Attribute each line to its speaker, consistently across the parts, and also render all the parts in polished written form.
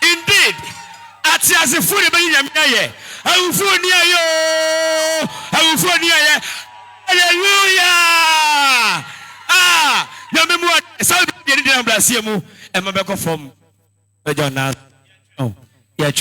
Speaker 1: Indeed, as a food I will phone near you. I will phone near you. Hallelujah. No more. South Indian Blasiamu and Mabeko from John. Oh, yeah.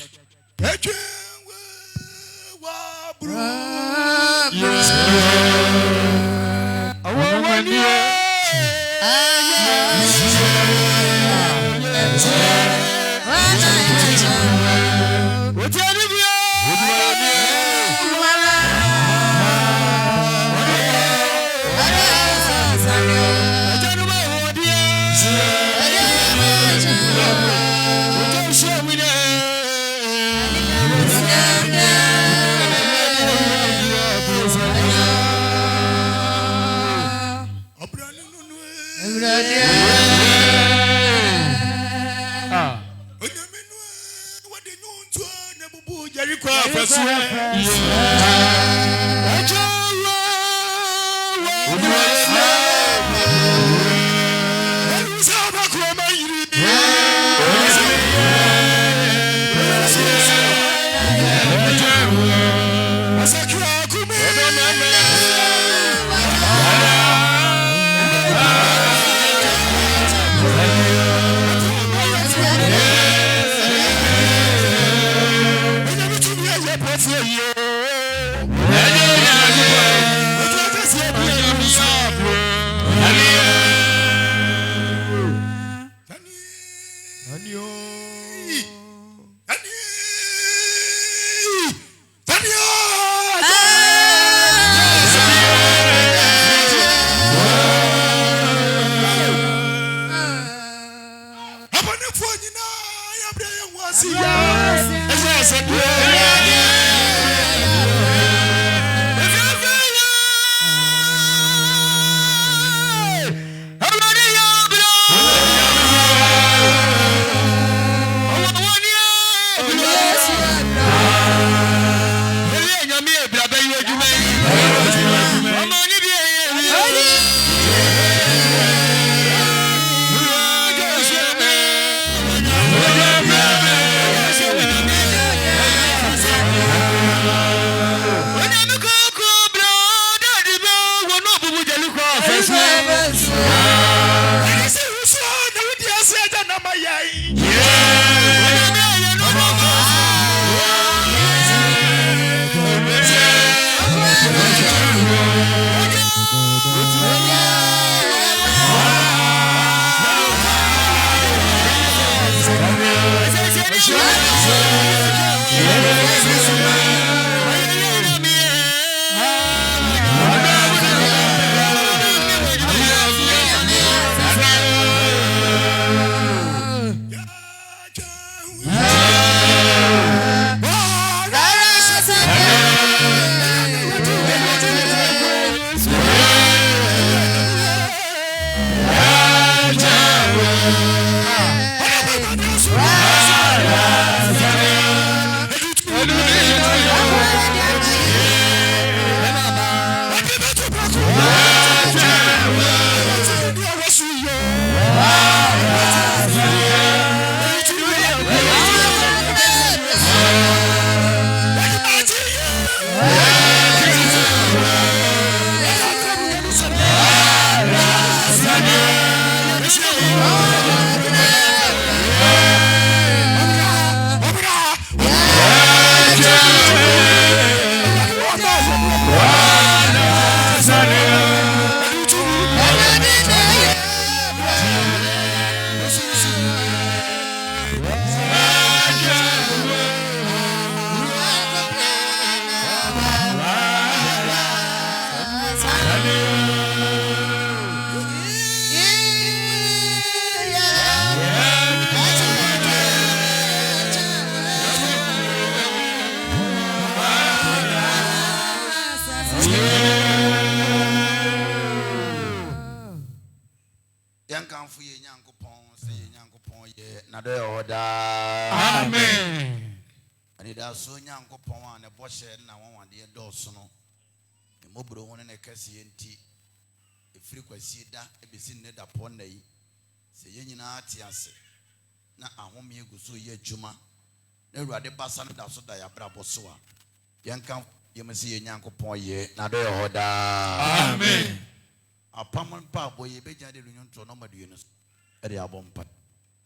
Speaker 2: Amen. And it has so young upon a bush and I want the Dawson. The mobile one and a Cassianti. A frequency that a busy net upon day. Say Yenatias. Now I want me to go so ye Juma. No rather Bassan that's what I have Brabosua. Young count, you must see a young upon ye. Now they order. Amen. A permanent pub where you be the union to no Madinus. At the album.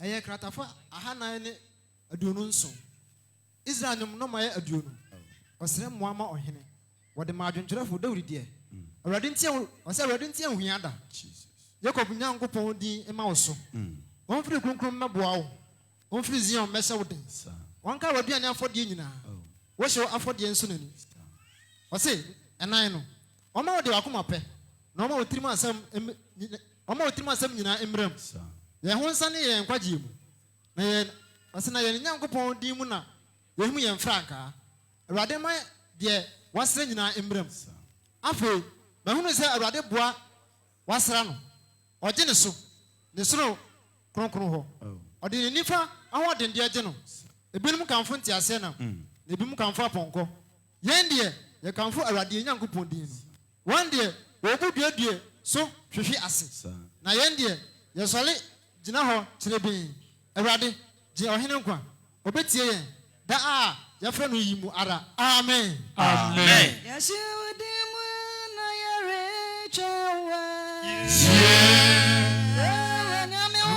Speaker 3: Aye kratafa ahana ne aduonu nso Israel nyom no maye aduonu osere moama ohene wode ma adwentwerefo Dawid de awrade ntia ose awrade ntia huya da Jacob nyankopon din ema wo so won firi kronkron meboa wo won firi Zion mese wo den won ka waduane afode nyina wo hye afode nso nani ose enan no oma wo de wakoma pe na oma wo tirima asem nyina emram ye ho nsa ne ye nkwaje mu na ye asena ye nyankopon din mu na ye hu ye mfranka awrade ma de wasra nyina emram afa ma hunu se awrade boa wasra no oje ne so ne soro kronkron ho ode ne nifa ahoden de age no ebinum kanfo ntiase na ebinum kanfo aponko yen de ye kanfo awrade nyankopon din no wan de obuduadue so hwehwe ase na yen de ye sole Jina ho chirebe awrade je ohene nkwa obetie yen da a ya fra no yimu ara amen
Speaker 4: amen yashewdimu na yarechawa nyame ho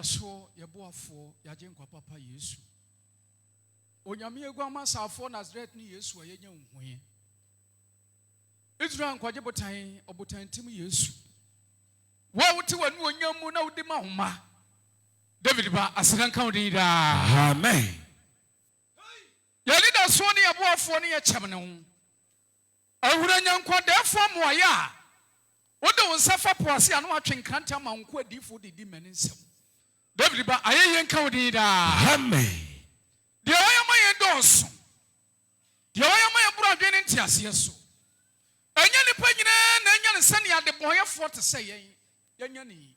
Speaker 5: So yeboafo yaje nkwa papa Yesu onyame egwa masafo Nazareth ni Yesu ayenya nhue Israel nkwaje botan obotantim Yesu wa wote wanu onyamu na wode ma homa David ba aseranka wode da
Speaker 1: amen
Speaker 5: yalida so ne yeboafo ne ye kyemne ho ahura nyankwa defo moya wode wonsafa poase anu atwenkanta manko adifo didi manisem David ba ayeyen ka wodi da
Speaker 1: amen
Speaker 5: de oyama ye donso de oyama ye buru adwene ntiase so enya nipa nyina na enya ne sane ade boyefo te se yenya ni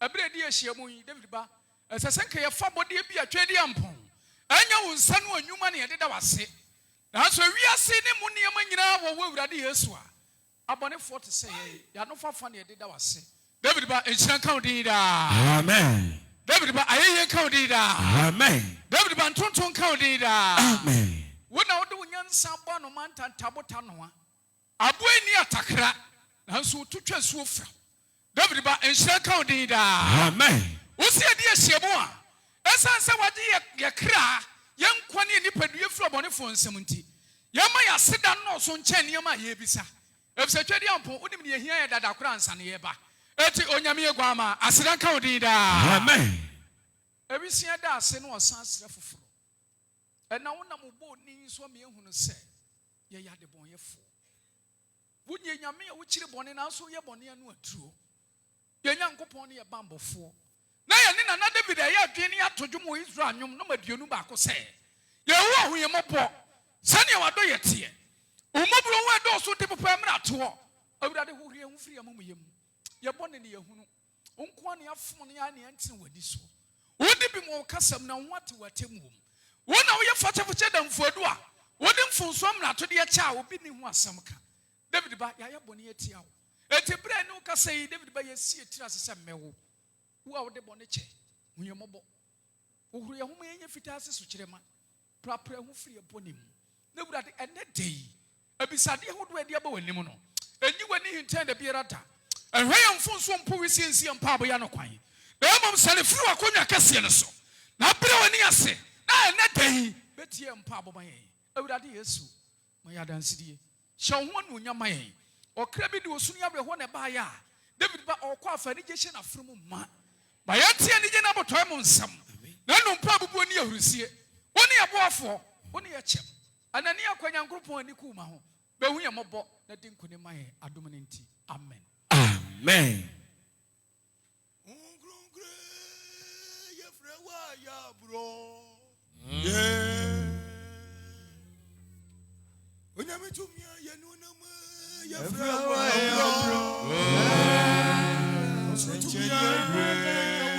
Speaker 5: abre di ehyiamu yi David ba esesenka ye fa bode bi atwedi ampon enya wonsa no anwuma ne ye deda wase na so wiase ne mu ne yema nyina wo wawurade Yesu a abonefo te se ya no fafa ne ye deda wase David ba enchiran ka wodi da
Speaker 1: amen
Speaker 5: David ba ayeyen ka wodi da
Speaker 1: amen
Speaker 5: David ba ntonton ka wodi da
Speaker 1: amen
Speaker 5: wona wode wonyansa bo no mantantabota no a aboani atakra nanso tutwa suo fra David ba enhyira ka wodi da
Speaker 1: amen
Speaker 5: wosi ade ehyiemu a esanse wade ye kra ye nkwa ne nipadue fra bone fo nsem nti Yama ya sida no so nkyɛn nneɛma yɛ bisa. Efisɛ twɛde ampo wonim ne yɛhia yɛ dada kora ansa ne yɛba. Eti onyame yɛ guama aseda nka wo din daa.
Speaker 1: Amen.
Speaker 5: Ebisia da ase no ɔsan asrɛ foforo. Ɛna wonam bo ni so me ehunu sɛ yɛ yade bɔnyɛfo. Wunye nyame a wokyire bɔne na so yɛ bɔne anu aturo. Yɛ nyankopɔn ne yɛ bambɔfo. Na yɛ ne nana David a yɛ adwene ato dwom Israel nwom no maduonu baako sɛ. Yɛ wo ahoyemɔbɔ. Sani wado yɛ tie. Umobro wo do so de papa mra to. Awurade hohrie ho firi amamuyem. Ye bɔne ne yehunu. Onko ne afom ne ya ne antin wadi so. Wodi bi mo kasam na wate watemu. Wo na wo ye fatefoche da mfuadu a. Wodi mfunso mra to de ye cha obi ne ho asam ka. David ba ya ye bɔne atia wo. Eti bre ne wo kasa yi David ba ye sie tira sese mewo. Wo a wo de bɔne che. Huyemɔbɔ. Ohuru ye ho me ye fita ase so kyerema. Prapra ho firi bɔne mu. Na wurade ene dey abisade hodo ade aba wanim no enyi wani hinten da biara da ehwe yɛ mfonso mpo wisiensie mpa aboya no kwan na emom sane firi akonya kase ne so na bere wani ase na ene dey betie mpa aboban yɛn awurade yesu ma ya dansidie hyɛ ho no nyama yɛn ɔkra bi de osunu yabre ho ne ba ya David ba ɔkɔ afa ni gye hye na fremu ma ba yɛtie ni gye na botɔe mo nsam na no mpa bubu ni ahurusie woni yɛboafo woni yɛkyɛm anani akwanya nkropon ani ku ma ho be hu yɛmɔbɔ na de nkone ma yɛ adom ne nti amen
Speaker 1: Amen.
Speaker 2: Ungrungre yefrewa ya bro. Yeah. Onyame tumia yenu na ma yefrewa ya bro. Tumia amen.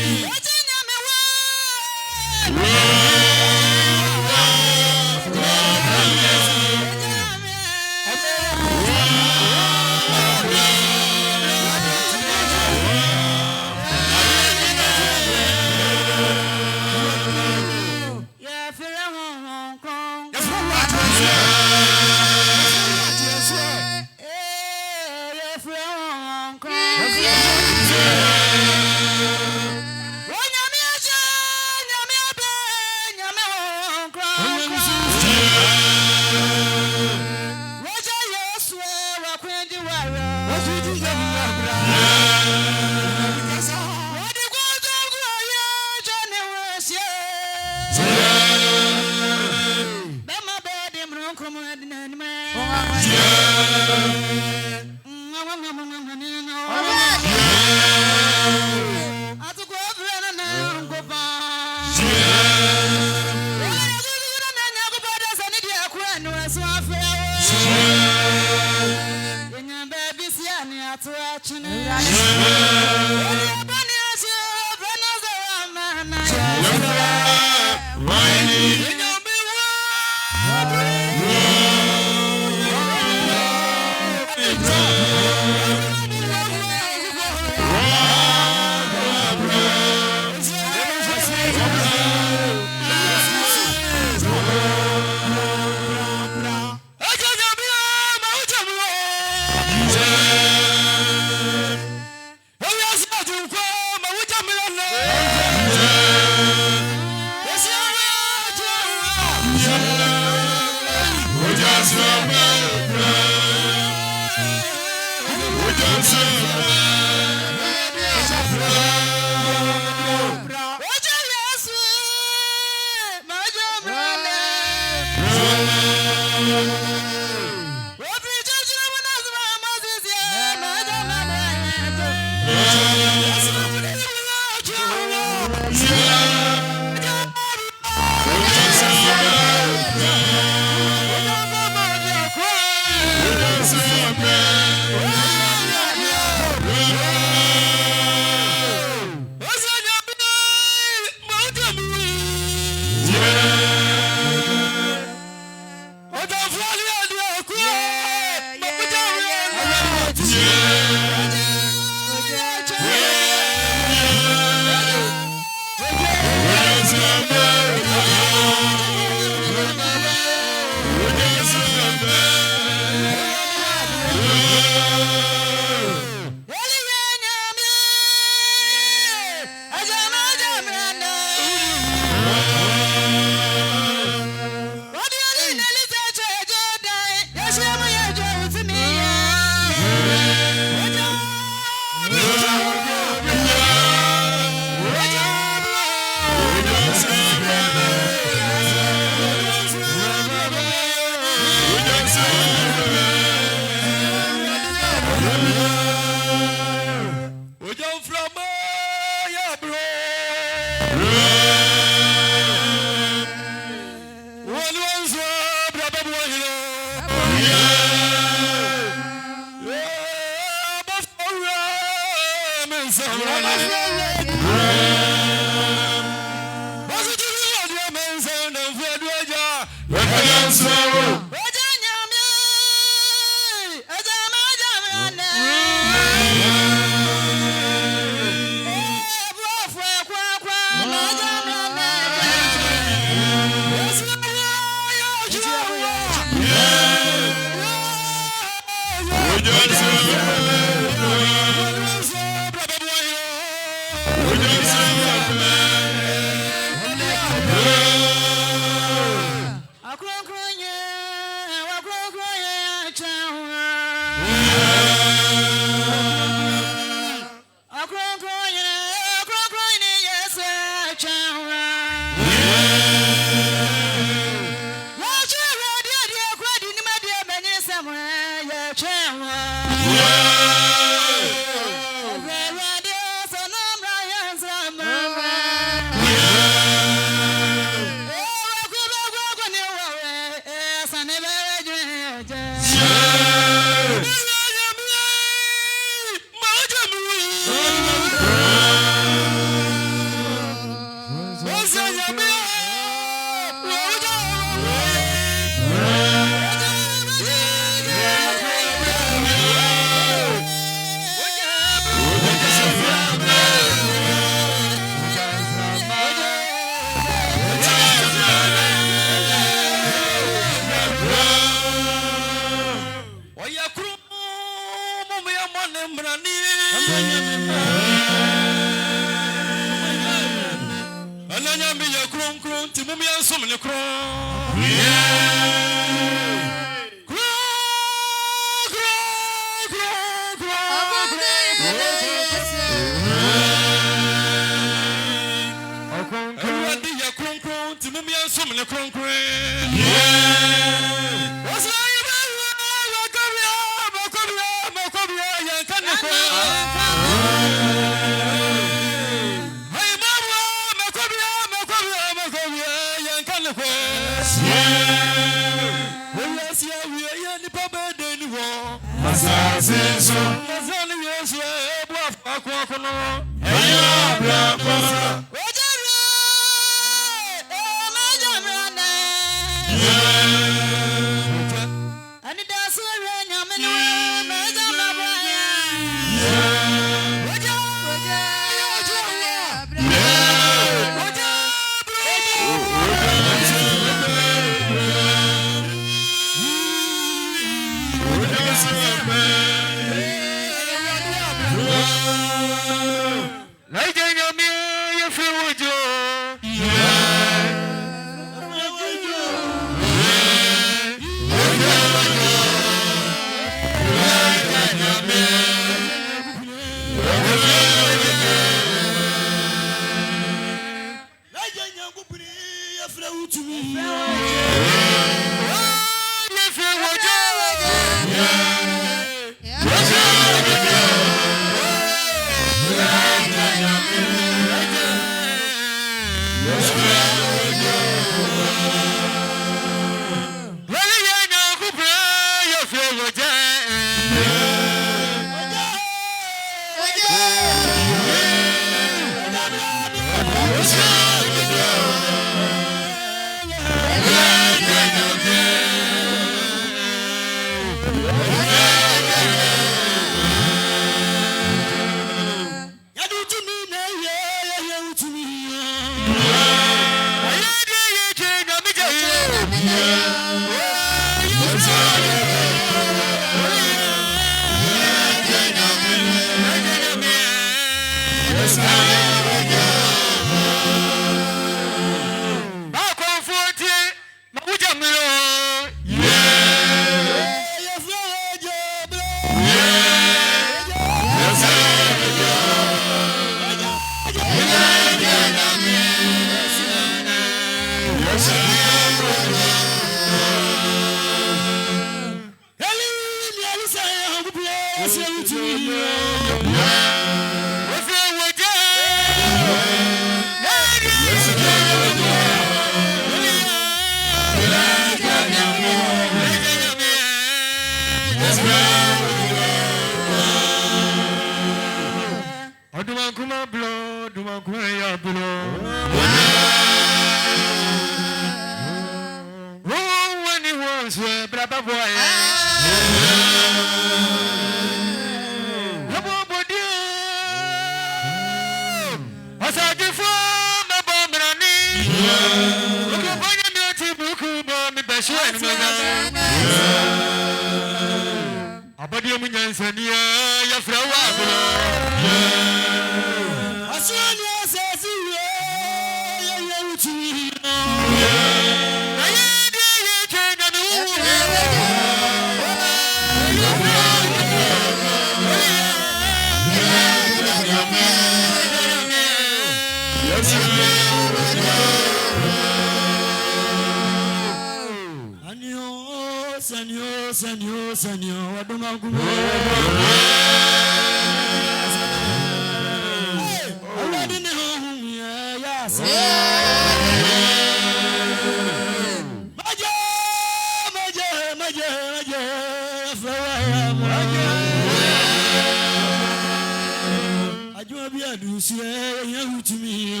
Speaker 1: Ajua bia dusie ya hutumi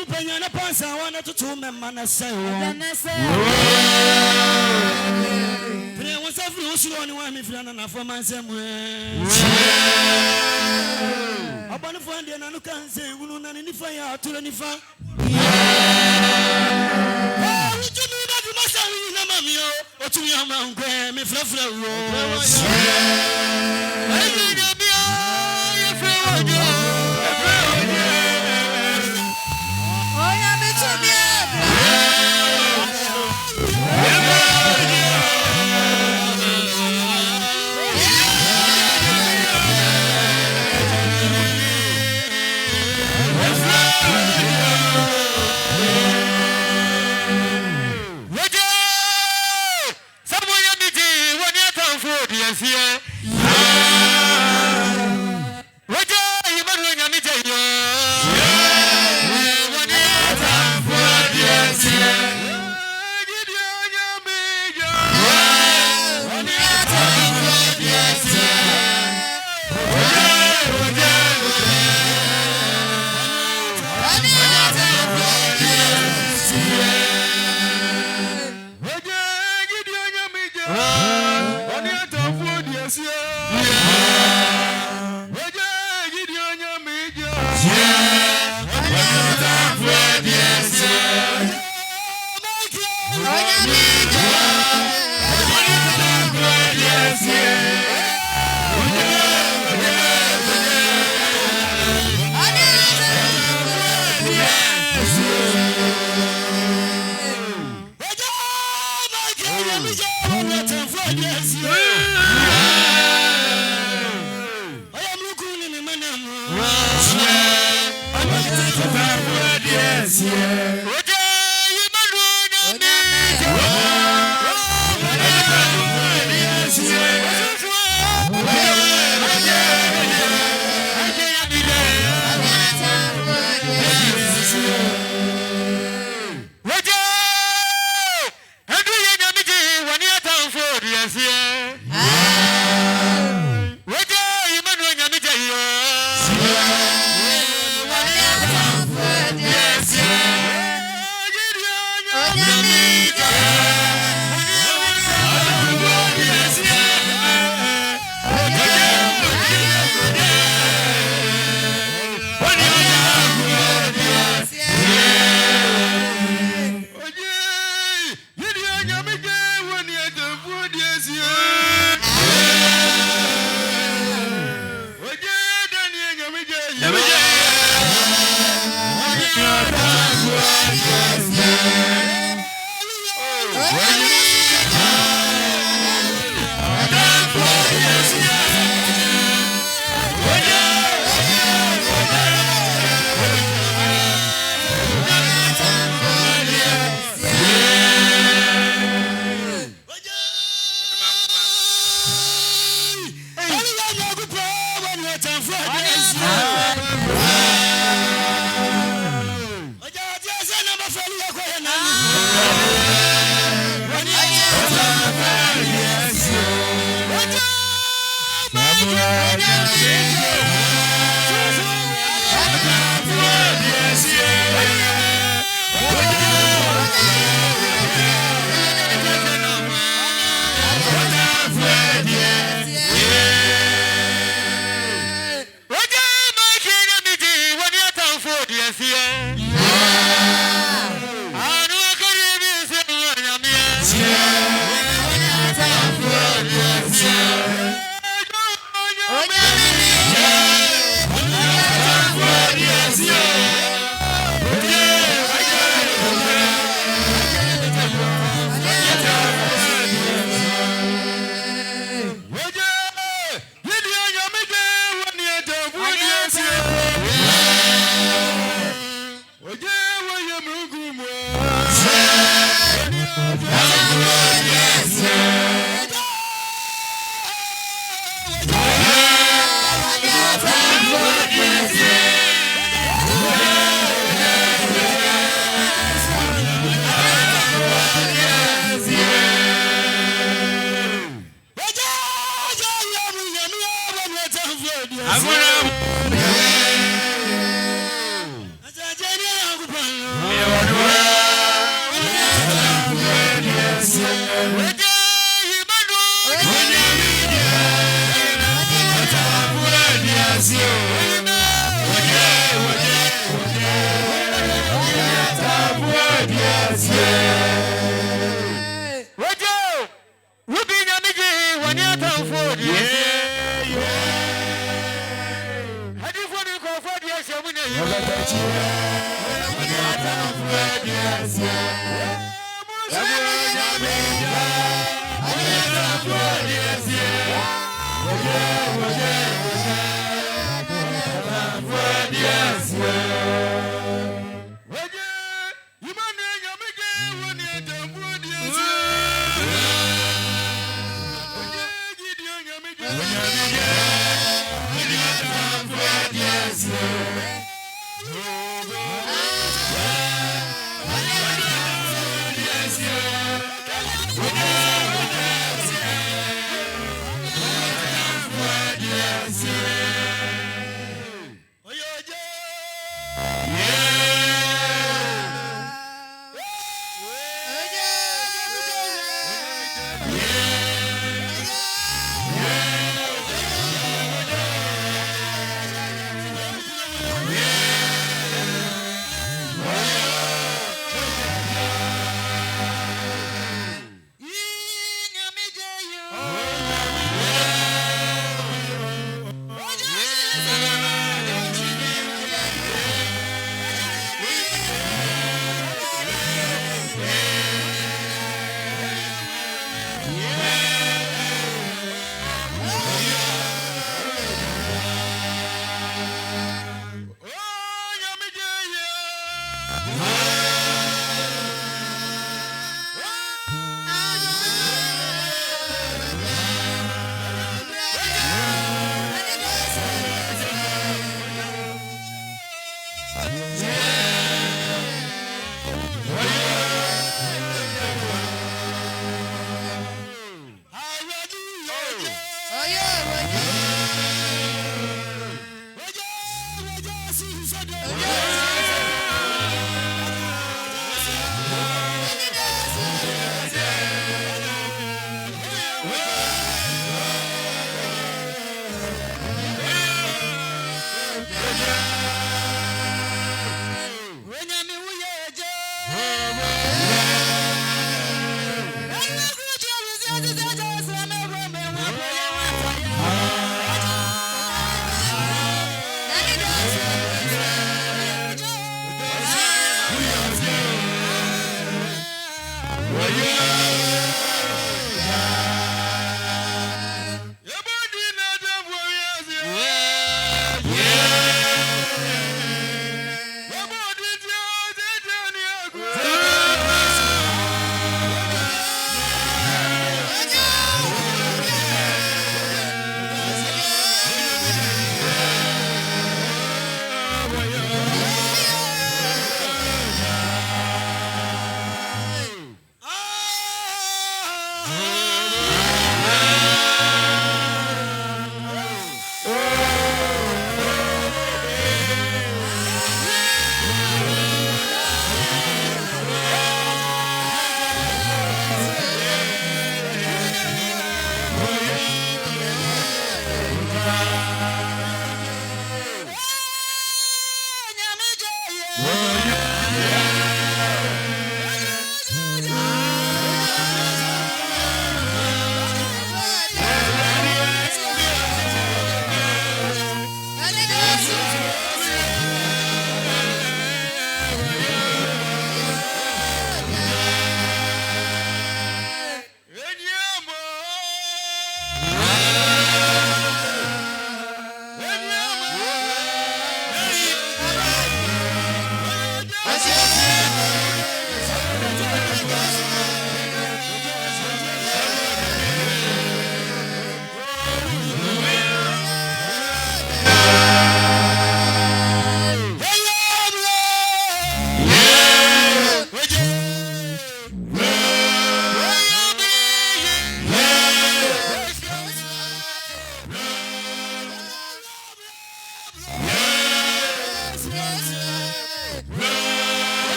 Speaker 1: pupenya na pansa wana tutu memma na say Pray was every usual one wa me frana na for mansem Abana for and na no kan say wunu na ni fa ya aturo ni fa Otu ya ma nkwe me frafra wo Ayi na bia ye fre wojo
Speaker 4: Oya me to bia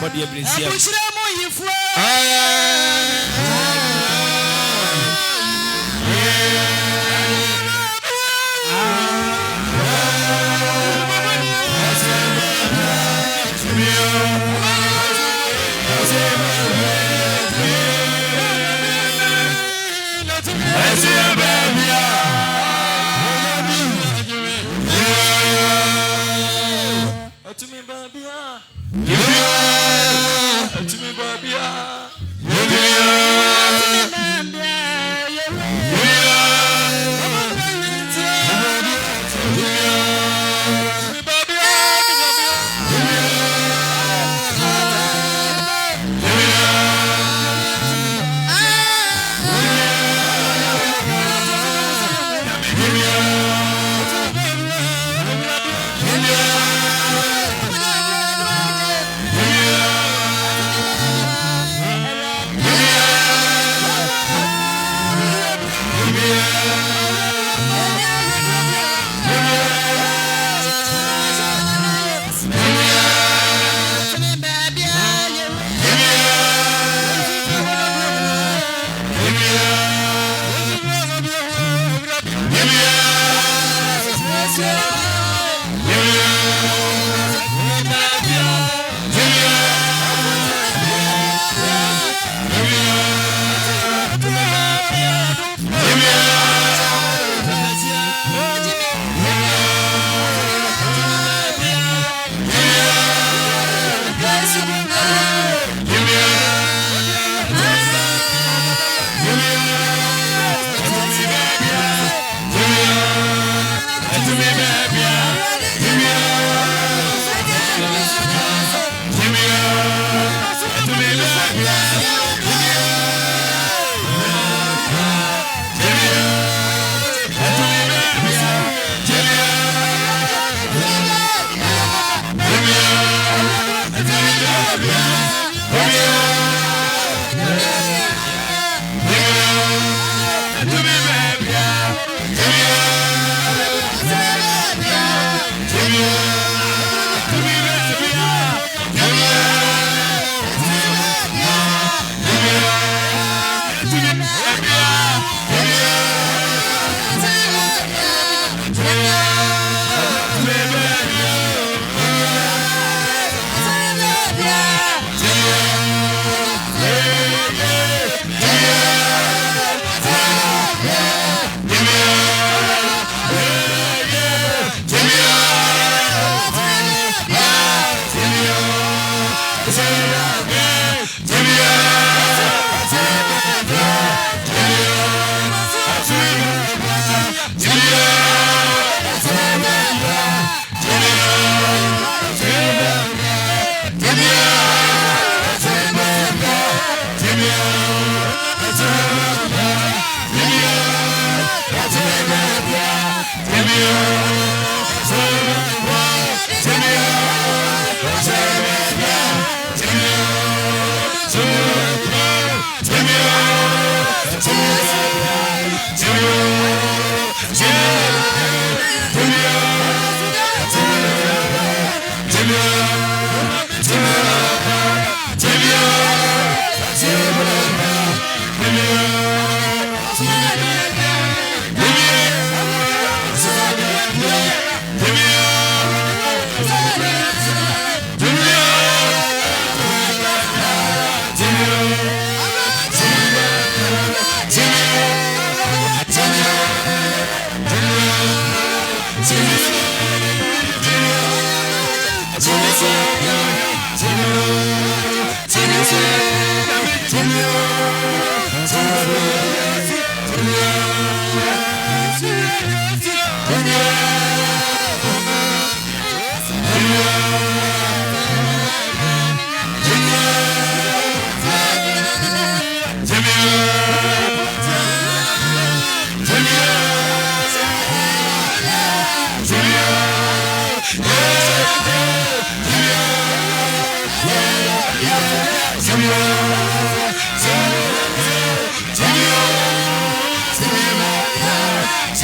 Speaker 1: body ebresia
Speaker 4: abushira mo yifo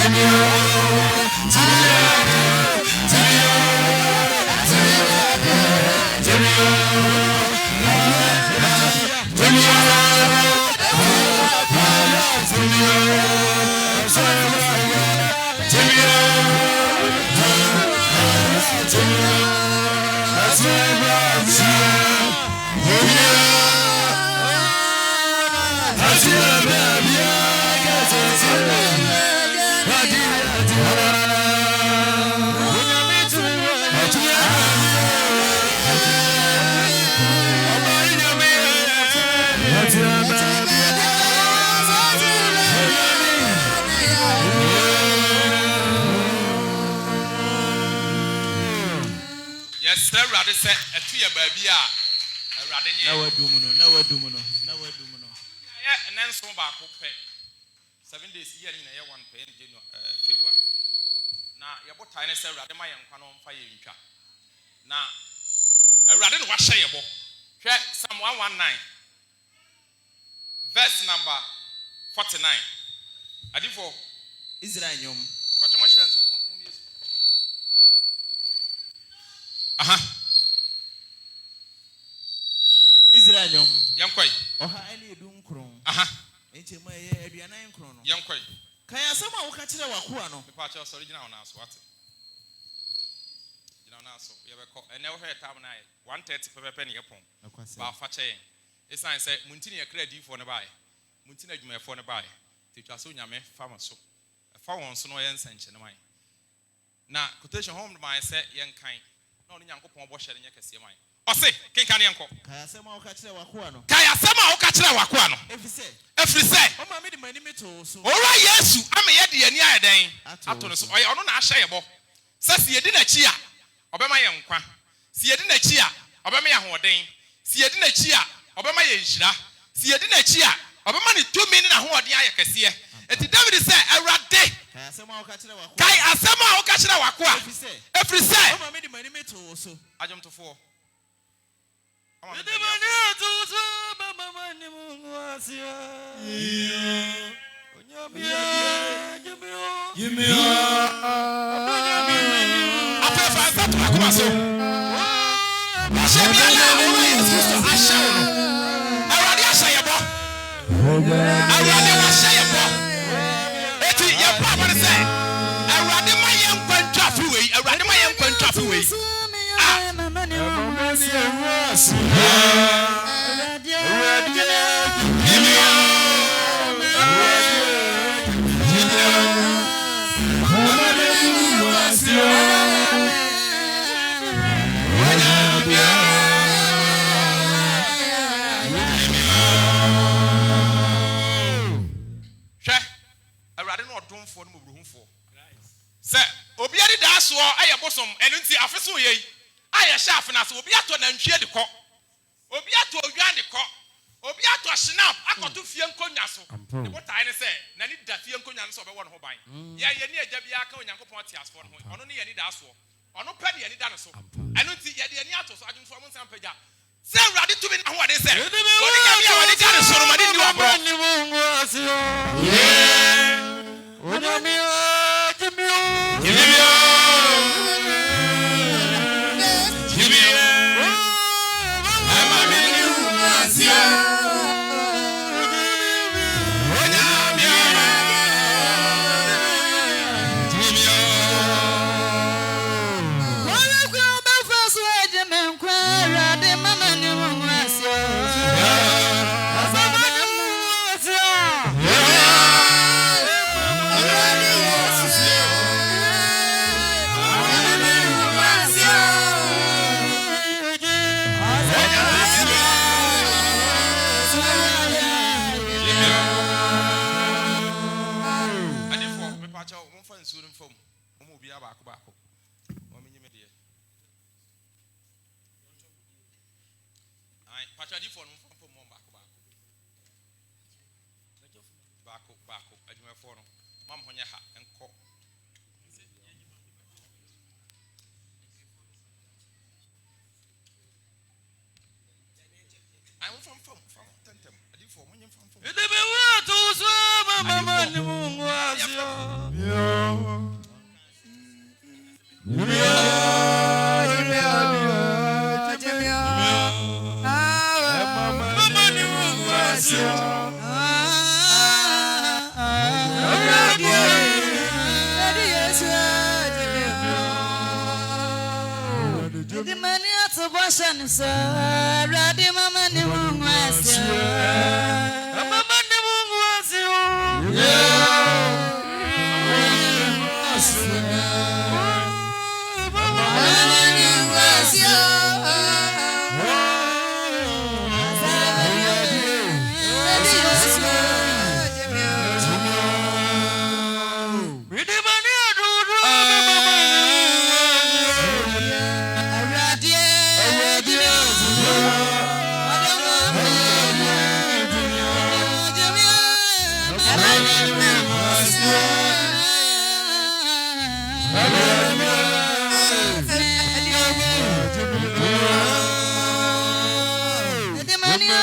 Speaker 6: Samuel. say a 2 year baby.
Speaker 7: Now
Speaker 6: and then so back 7 days here in a year 1 pay in February. Now, your boat tiny say Radima and Quanon fire in trap. Now, a radin was sayable. Psalm 119, verse number 49. I did for
Speaker 7: Israel.
Speaker 6: What your friends.
Speaker 7: Israel.
Speaker 6: Young quay.
Speaker 7: Any doom crown. It's my Adriana Chrono.
Speaker 6: Young quay.
Speaker 7: Kaya sama wakati na wakuano.
Speaker 6: The part of original now, what? You know, now, so you ever call and never heard time night 130 per penny upon. About Fache. It's I say, Muntinia credit for the buy. Muntina you may for the buy. Teacher Sunya me, farmer so. A found so no ends and mine. Now, quotation home my say, young kind. No, young upon wash and you can see mine. O say, King Canyanko. Kaya sama wakati na wakuano. If you say, oh, mammy, the money too. All right, yes, I'm a yet the near day. Atos, I don't know, shayable. Says you didn't cheer. Obama young qua. See you didn't cheer. Obama Hordane. See you didn't cheer. Obama Yeshra. See you didn't cheer. Obama 2 minutes and what the eye can see. And the David said, a rat day. Kai Asama Okachina Wakua. If you say, oh, mammy, the money too. I jump to 4. Obiari that's what I bosom and until Afesu ye. I shaft and as Obiato and cheer the cock. Obiato Yan the cock. Obiato snap. I got 2 Fian Conyaso. What I say, Nanny that Fian Conyaso over 1 hobby. Ya, you need Jabiaco and Yanko Pontias for him. Only any that's what. Or no penny any dinosaur. I don't see any atos. I don't form some peja. Say ready to be what they say. What they got is so many new abroad.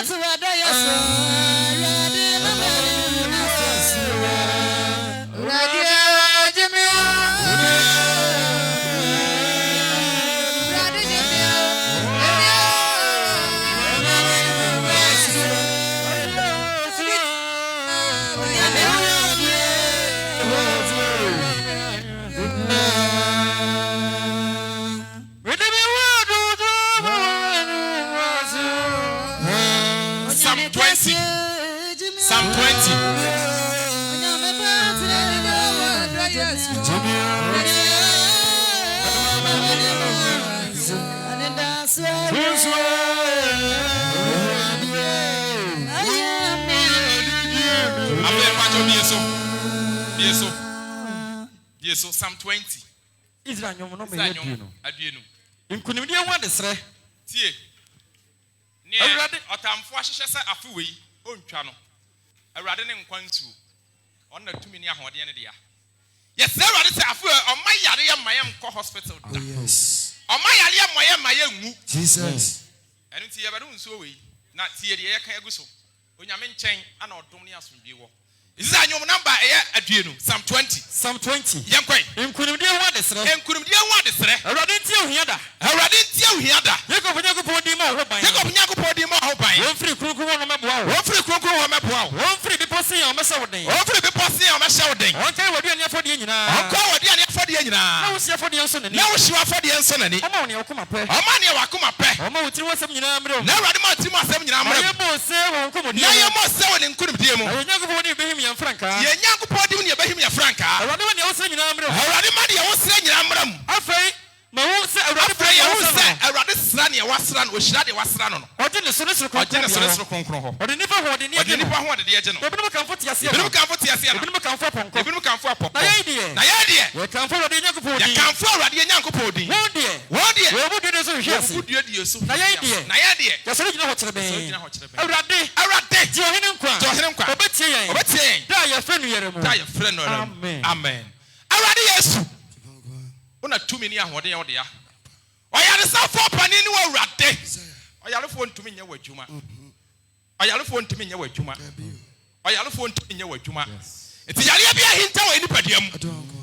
Speaker 6: Psalm 20. Psalm 20.
Speaker 1: Israel nyom no me
Speaker 6: aduenu.
Speaker 1: Nkunimdi enwa desre.
Speaker 6: Tie. Ne otamfo ahyehyɛ sɛ afewe yi ontwa no. Awurade ne nkwansu. On na tumi ne ahode ne dia. Yes, Awurade sɛ afewe ɔmayare yɛ mayam kɔ hospital da.
Speaker 2: Yes.
Speaker 6: Ɔmayare yɛ mayam ngu.
Speaker 2: Jesus.
Speaker 6: Ɛno nti yɛbɛdo nsuo wei. Na tie de yɛka agu so. Onyame nkyɛn ana ɔdom ne asomdwe wɔ. Israel nyom number aduenu. Psalm 20.
Speaker 1: Psalm 20.
Speaker 6: Yankwan.
Speaker 1: Nkunimdi enwa desre.
Speaker 6: Nkunimdi enwa desre.
Speaker 1: Awurade ntie ohiada.
Speaker 6: Awurade ntie ohiada.
Speaker 1: Jacob Nyankopɔn di ma ho ban.
Speaker 6: Jacob Nyankopɔn di ma ho ban.
Speaker 1: Won firi kronkron no mɛboa wo.
Speaker 6: Won firi kronkron wo mɛboa wo.
Speaker 1: Won firi biposin a ɔmɛhyɛ wo den.
Speaker 6: Won firi biposin a ɔmɛhyɛ wo den.
Speaker 1: Ɔnkan wadi ani afɔdeɛ nyinaa.
Speaker 6: Ɔnkan wadi ani afɔdeɛ nyinaa.
Speaker 1: Na wo si afɔdeɛ nso nani.
Speaker 6: Na wo si afɔdeɛ nso nani.
Speaker 1: Ɔma wo ne wakoma pɛ.
Speaker 6: Ɔma ne wakoma pɛ.
Speaker 1: Ɔma wo tiri wasɛm nyinaa mmerɛ.
Speaker 6: Na Awurade ma tiri asɛm nyinaa mmerɛ.
Speaker 1: Na yɛ mo se wo nkomodi.
Speaker 6: Na yɛ mo se wo ne nkonimdie mu.
Speaker 1: Na Nyankopɔn ne behim yɛn frankaa.
Speaker 6: Yɛ Nyankopɔn di mu ne behim yɛ frankaa.
Speaker 1: Awurade ma ne wo se nyinaa mmerɛ.
Speaker 6: Awurade ma ne wo se nyinaa mmerɛ mu.
Speaker 1: Afei ma wo se Awurade
Speaker 6: afei yɛ wo se Awurade sra ne wasra no ohyira de wasra no no.
Speaker 1: Ɔde ne so ne soro kronkron.
Speaker 6: Ɔde ne so ne soro kronkron hɔ.
Speaker 1: Ɔde nipa ho ɔde ne agye no. Ɔde nipa
Speaker 6: ho ɔde ne agye no.
Speaker 1: Ebinom kanfo te ase.
Speaker 6: Ebinom kanfo te ase.
Speaker 1: Ebinom kanfo apɔnkɔ.
Speaker 6: Ebinom kanfo apɔnkɔ.
Speaker 1: Na yɛ deɛ.
Speaker 6: Na yɛ deɛ.
Speaker 1: Yɛ kanfo Awurade Nyankopɔn din.
Speaker 6: Yɛ kanfo Awurade Nyankopɔn din.
Speaker 1: Wɔn deɛ.
Speaker 6: Wɔn deɛ.
Speaker 1: Wɔ bu deɛ so hwɛ ase.
Speaker 6: Wɔ bu deɛ so.
Speaker 1: Na yɛ deɛ.
Speaker 6: Na yɛ deɛ.
Speaker 1: Yɛ sɔre gyina hɔ kyerɛ bɛn. Awurade.
Speaker 6: Awurade.
Speaker 1: Di ɔhene nkwa.
Speaker 6: Di ɔhene nkwa.
Speaker 1: Ɔbɛtie yɛn.
Speaker 6: Ɔbɛtie yɛn.
Speaker 1: Da yɛ fɛ no yɛrɛ mu.
Speaker 6: Da yɛ fɛ no yɛrɛ mu.
Speaker 1: Amen.
Speaker 6: Amen. Awurade Yesu. Wona tumi ni ahode yɛ wode ya. Ɔyaresafo pani ni wɔ Awurade. Ɔyarefo ntumi nyɛ wɔ adwuma. Ɔyarefo ntumi nyɛ wɔ adwuma. Ɔyarefo ntumi nyɛ wɔ adwuma. Enti yare bi ahinta wɔ nipadua mu.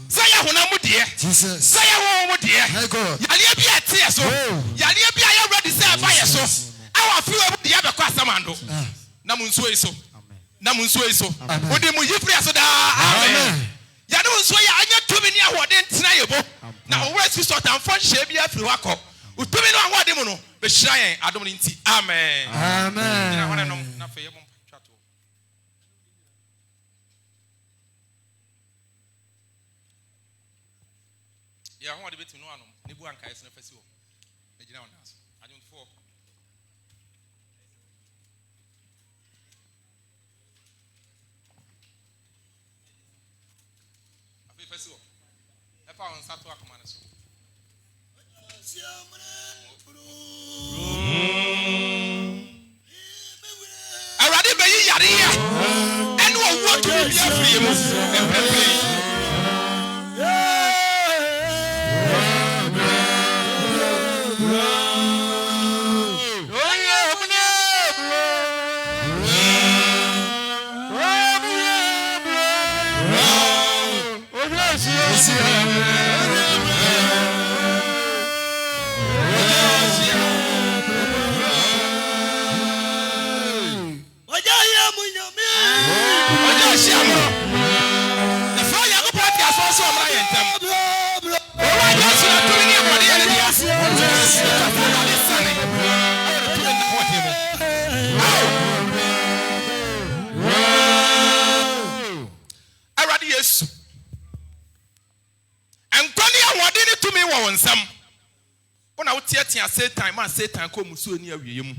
Speaker 6: Sɛ yɛ honam mu deɛ.
Speaker 2: Jesus.
Speaker 6: Sɛ yɛ honam mu deɛ.
Speaker 2: God.
Speaker 6: Yare bi atie so. Yare bi ayɛ ready sɛ ɛba yɛ so. Awɔ afiwe mu deɛ bɛkɔ asamando. Na mu nsuo yi so. Na mu nsuo yi so. Odi mu yifiri aso daa. Amen. Yare mu nsuo yɛ anya tumi ni ahode ntena yɛ bo. Na owurɛ si so tamfo nhye bi afiri hɔ akɔ. Utumi no ahode mu no behyira yɛn adom no nti. Amen.
Speaker 2: Amen.
Speaker 6: Ina hɔ nom na fa yɛ mo twato. Ya ho de betumi no anom. Ne bu ankae se na fa si hɔ. Na gyina hɔ naso. Adwonfo. Afi fa si hɔ. Ɛfa wɔn nsa to akoma ne so. Awurade bɛyi yare ya ɛne ɔwuo tumi bi afiri mu ɛpɛpɛ Satan ma Satan ko musuo ni awiye mu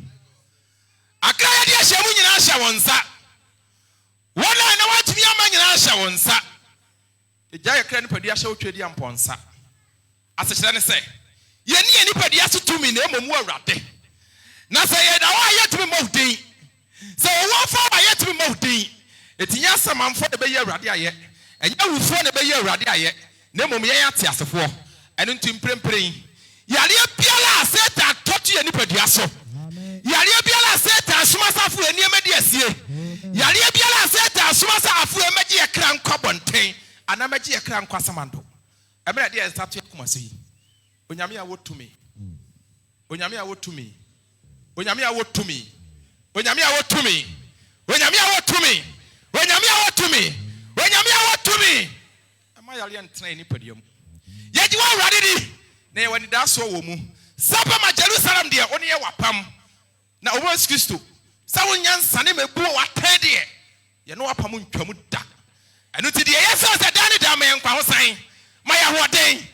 Speaker 6: akra ya de ahye mu nyina ahye won nsa wona na watumi ama nyina ahye won nsa egya ya kra ni padi ahye otwedi amponsa asekyere ne se ye ni padi aso tumi na emomu Awurade na se ye da wa ye tumi mawdin se wo fa wa ye tumi mawdin etinya samanfo de be ye Awurade aye enya wufo ne be ye Awurade aye na emomu ye ate asefo eno ntim prempren yare biala Satan tɔto yɛ nipadua so yare biala biara satan somasa fu eniema di asie yare biara satan somasa afu emeji ekra nkwa bonten anamaji ekra nkwa samando emre de start yakuma sei onyame a wotumi onyame a wotumi onyame a wotumi onyame a wotumi onyame a wotumi onyame a wotumi onyame a wotumi ama yare ntena ni padiam yeji wa wrade di na ye wani da so wo mu sapa ma Jerusalem de oni ye wapam na obo Kristo sa wonyansa ne mebu watan de ye no wapam ntwam da enu ti de ye se dan da me nkwa ho san maya hoden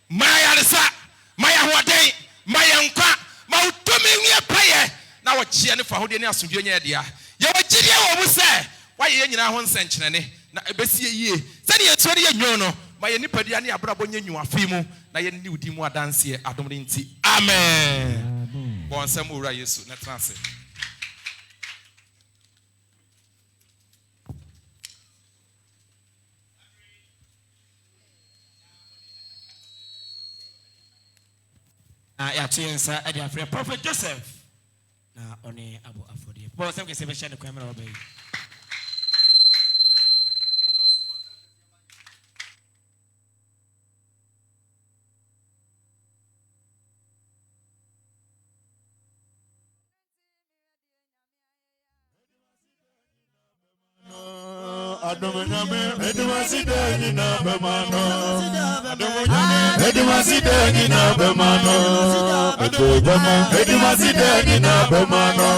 Speaker 6: maya resa maya hoden maya nkwa ma utumi nwie paye na wo chie ne fa hode ne asodwe nya dia ye wo gide wo mu se wa ye nyina ho nsenkyene na ebesie yie se ne ye tuori ye nwo no ma ye nipadia ne abrabo nya nwu afi mu na ye ni udi mu adanse adomre nti amen bon sam ura Yesu na transe
Speaker 1: ya chensa ade afre Prophet Joseph na oni abo afodi bon sam ke se be share kwa mera obai
Speaker 8: Edwasidani na bemano Edwasidani na bemano Edwasidani na bemano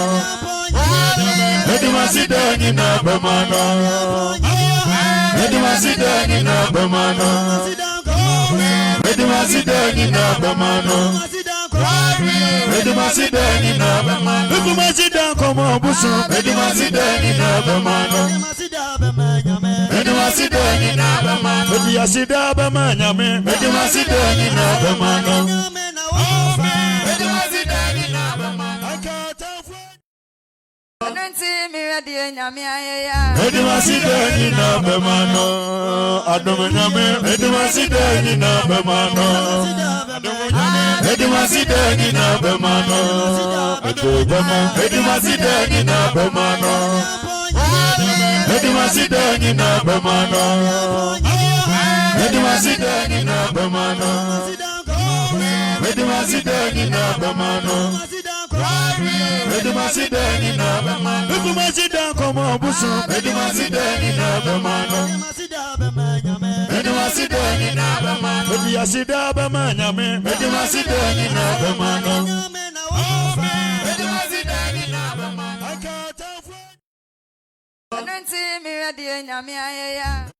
Speaker 8: Edwasidani na bemano Edwasidani na bemano Edwasidani na bemano Edwasidani na bemano Edwasidani como buso Edwasidani na bemano Edwasidani na bemano Edwasidani bemanyame Edwasidani na bemano Edwasidani na bemano
Speaker 4: Nti mi ready nyame ayaya
Speaker 8: Edwasidani na bemano Adomanyame Edwasidani na bemano Edwasidani na bemano Edwasidani na bemano Edwasidani na bemano Edwasidani na bemano Edwasidani na bemano Edwasidani na bemano Edwasidani como buso Edwasidani na bemano Edwasidani na bemano Edwasidani bemanyame Edwasidani na bemano Edwasidani na bemano
Speaker 4: Nti mi ready nyame ayaya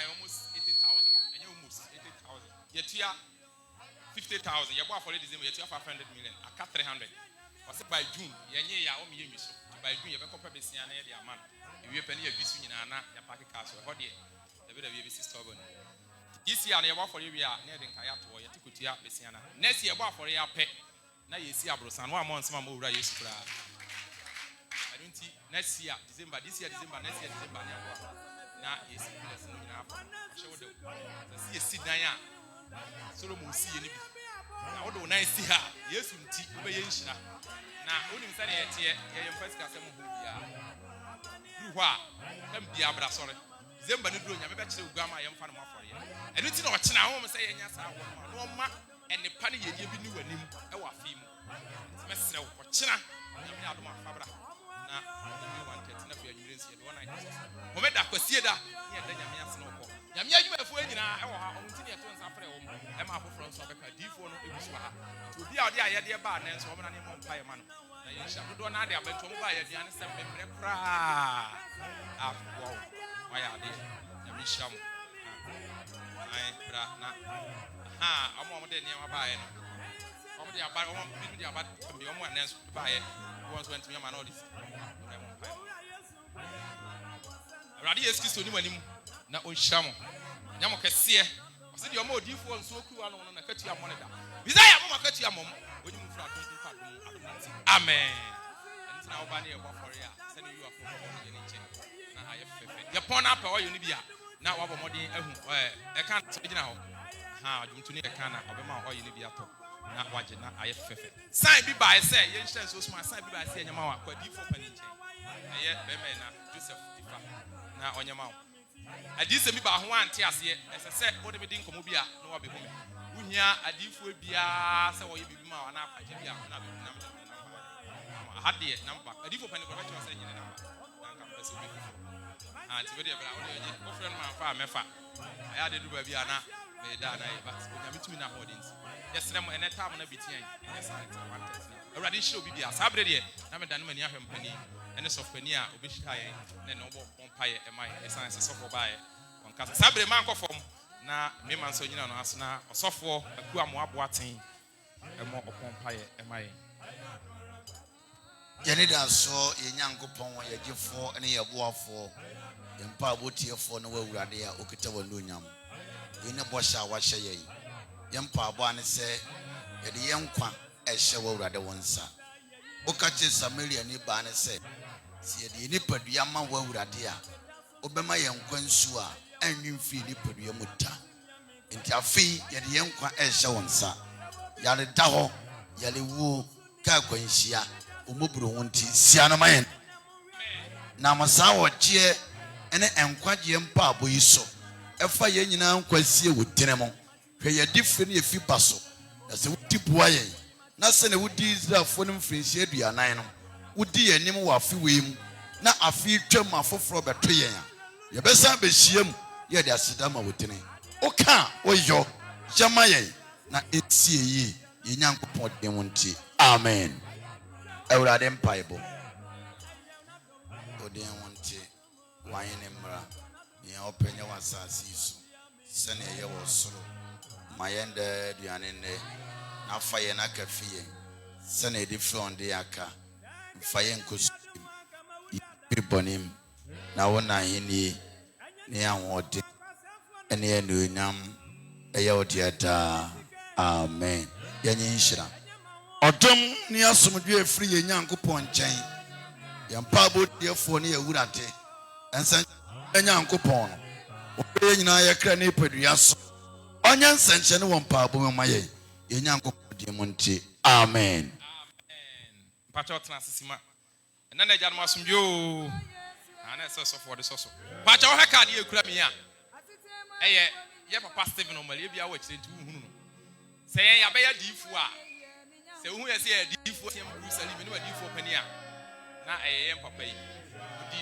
Speaker 6: Almost 80,000. And you almost 80,000. Yet you 50,000. You bought for it, you have 500 million. I cut 300. By June, by June, you have a couple of Bessian, the man. If you penny a vision in Anna, your packet castle, what dear, the bit of your stubborn. This year, you bought for you, near the Kayato, or Yatukutia, Bessiana. Next year, bought for your pet. Now you see a brosan, 1 month, some more race. I don't see next year, December, this year, December, next year, December. Now is show the see a sit down. Solomon see any. Now, what do I see her? Yes, now, only Sunday at here, first custom who you are. Let me be a sorry. Zemba, you never bet you grandma, I am fan of for you. And it's not now, I'm saying, yes, I want and the penny you give you a name, our film. It's myself, what China, I don't want Fabra. Now, you want to get your university at 1 night. Momenta consider, yeah, then you have no. Yamia, you have waited now, I'm continuing to answer home. I'm out from Sobeka, D4, to be out there, dear Barn, and so on, and Empire man. I shall do not have been told by a young assembly. Wow, why are they? Yamisham. I'm more than you are buying. Over the about 1 million, but to be on one else to buy it. Once went to your minorities. Radi excuse to anyone na onshamo nyamo kese o se de o ma odifo nso ku anu na katu ya moneda bizaya mo katu ya mom oni mu fra to fa do amen ntina oba na e bo for ya se ni you are for ni nche na aye fefe ye pon na pa o yo ni bia na wa bo modin ahu e kan so gina ho ha adwumtu ni e kan na obema o yo ni bia to na waje na aye fefe sign bi ba say ye nche so smart sign bi ba say nyama wa kwa difo pa ni nche ye be me na Joseph Tifa na onyama adise mi ba ho ante ase ese wo de me din komo bia na wa be home wuhia adifo bia se wo ye bibi ma wa na apaje bia na be na me hade number adifo pani ko ba che wase nyine number na nka pese bi anti be de bra wo de nye wo friend man fa mefa aya de du ba bia na me da na e but onyame tumi na holdings yes na mo ene time na bitian yes anti 130 already show bibia sabre de na me da no mani ahwem pani ene sofani a obehita yen na no bo pompaye e mai essence sofo bae on kasa sabre man kofom na me man so nyina no aso na osofo aku amoabo aten e mo pompaye e mai
Speaker 2: yene da so ye nyankopon ye gifo ene ye boafo ye mpa abotiefo no wawurade a okita wanu nyam ye ne bosha wa hye ye ye mpa abo ane se ye de ye nkwa e hye wawurade wonsa okache Samaria ni ba ne se si ye de ni padua ma wawurade a obema ye nkwa nsu a anwimfi ni padua muta nti afi ye de ye nkwa e hye wonsa ya ne da ho ya le wu ka kwanhia omoburo wonti sianamayen na masa wogie ene enkwagye mpa aboyiso efa ye nyina nkwasie wotene mo hwe ye difre ne efi baso na se wudi buaye na se ne wudi Israelfo ne mfrinhie aduanan no wudi anim wo afi weem na afi twam afoforo beto yen a ye besa behiem ye de asidama wotene oka oyo jamayen na etie yi ye Nyankopɔn den wonti amen Ewurade mpaibo odin wonti wan ne mra ye openya wasasi so sene ye wo soro mayende aduane ne na faye na kafie sene di front de aka faye nkosu bonim na wona hini ne anwode ene enunyam eye odiata amen yenye nshira odom ne asomdwe afiri ye Nyankopɔn nkyɛn yampa bodefo ne yewurate ensan Nyankopɔn no obe nyina ye kra ne padua so onye nsanche ne wompa abo maye ye Nyankopɔn di monti amen
Speaker 6: pacho transisima na na jadma asomdwo ana so for the so pacho ho card ye kura me a eye ye papa Steven o mali bia wa kire nti hu no se yen ya be ya difu a se hu ye se ya difu se Jerusalem ni wa difu pani a na yen papa yi di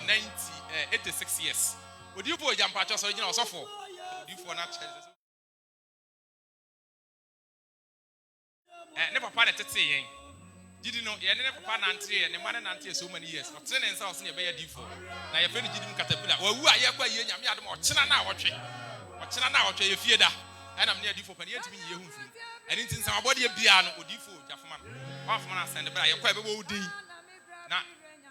Speaker 6: 86 years odifu o jam pacho so gina osofo difu na church ne papa na tete yen Gyidi no ye ne papa nante ne ma ne nante so many years o tene nsa o se ye be ya difu na ye fe ni Gyidi mu katapila wa wu a ye kwa ye nyame ade ma o chena na wotwe ye fie da ana me difu pani ye timi ye hu mfiri ani ntin sa abode ye bia no odifu jafoma no wa foma na send bra ye kwa be wo din na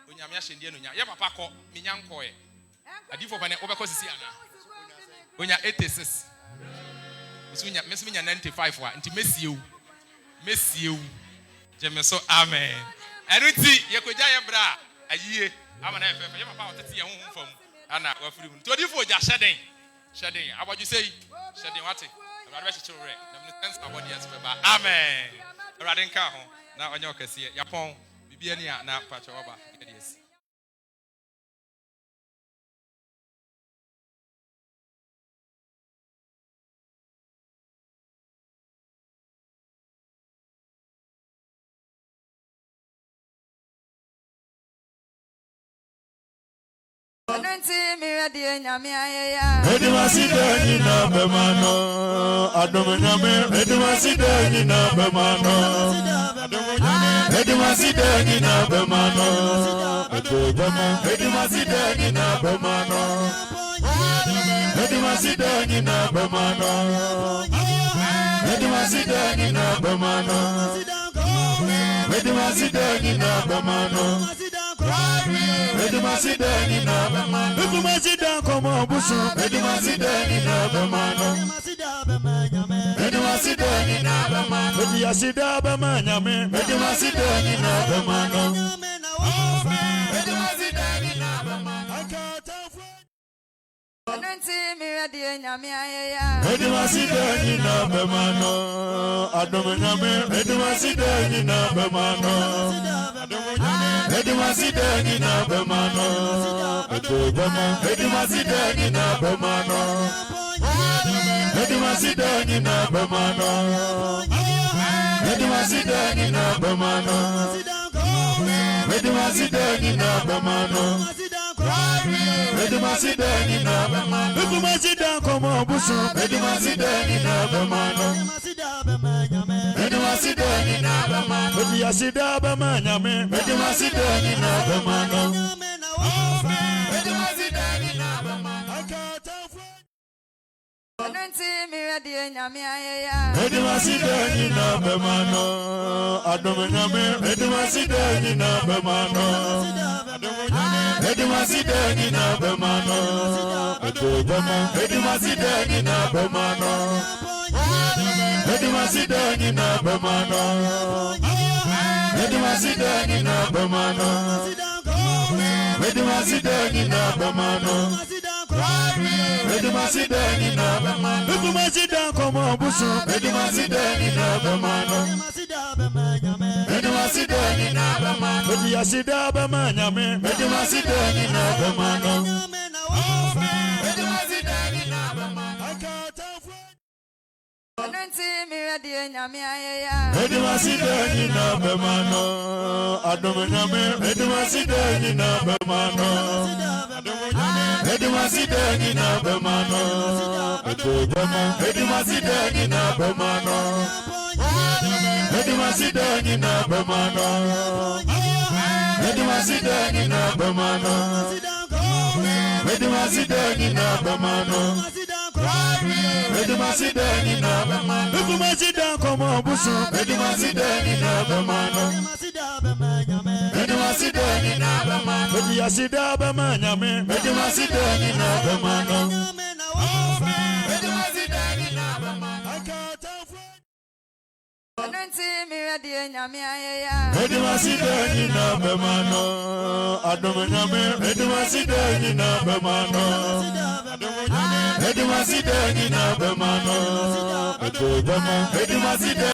Speaker 6: onyame a hyendie no nya ye papa ko me nyanko ye adifu pani wo be ko sisi ana onya 86 misunya 95 wa nti mesiewu Jemeso amen. Enuti ye koja ye bra ayiye ama na efefe ye papa otete ye honhom fam ana wafiri mu. Todi fo ja hyeden aboju sei hyeden wate. Awurade be chichire na me sense abodi yes be ba. Amen. Awurade nka ho na onye okese yapon bibia ni a na pacho oba yes.
Speaker 8: Edimaside na bemano adomanyame edimaside na bemano edimaside na bemano edimaside na bemano edimaside na bemano edimaside na bemano edimaside na bemano Edimaside na bemano Edimaside komo busu Edimaside na bemano Edimaside na bemano Edimaside bemanyame Edimaside na bemano Edimaside na bemano Edimaside na bemano adomanyame Edimaside na bemano Edimaside na bemano Edimaside na bemano Edimaside na bemano Edimaside na bemano Edimaside na bemano Edimaside na bemano Edimaside komo busu Edimaside na bemano Edimaside na bemano Edimaside bemanyame Edimaside na bemano Edimaside na bemano Edimaside na bemano adomanyame Edimaside na bemano Edimaside na bemano Edimaside na bemano Edimaside na bemano Edimaside na bemano Edimaside na bemano Edimaside na bemano Edimaside komo busu Edimaside na bemano Edimaside na bemano Edimaside bemanyame Edimaside na bemano Edimaside na bemano Edimaside na bemano adomanyame Edimaside na bemano Edimaside na bemano Edimaside na bemano Edumasi deni na bemano. Edumasi deni na bemano. Edumasi deni na bemano. Edumasi deni na bemano. Edumasi deni komo busu. Edumasi deni na bemano. Edumasi deni na bemano. Edumasi da bemanya me. Edumasi deni na bemano. Edumasi deni na bemano. Edumasi deni na bemano. Adomanyame. Edumasi deni na bemano. Edumasi deni na bemano. Edumasi deni.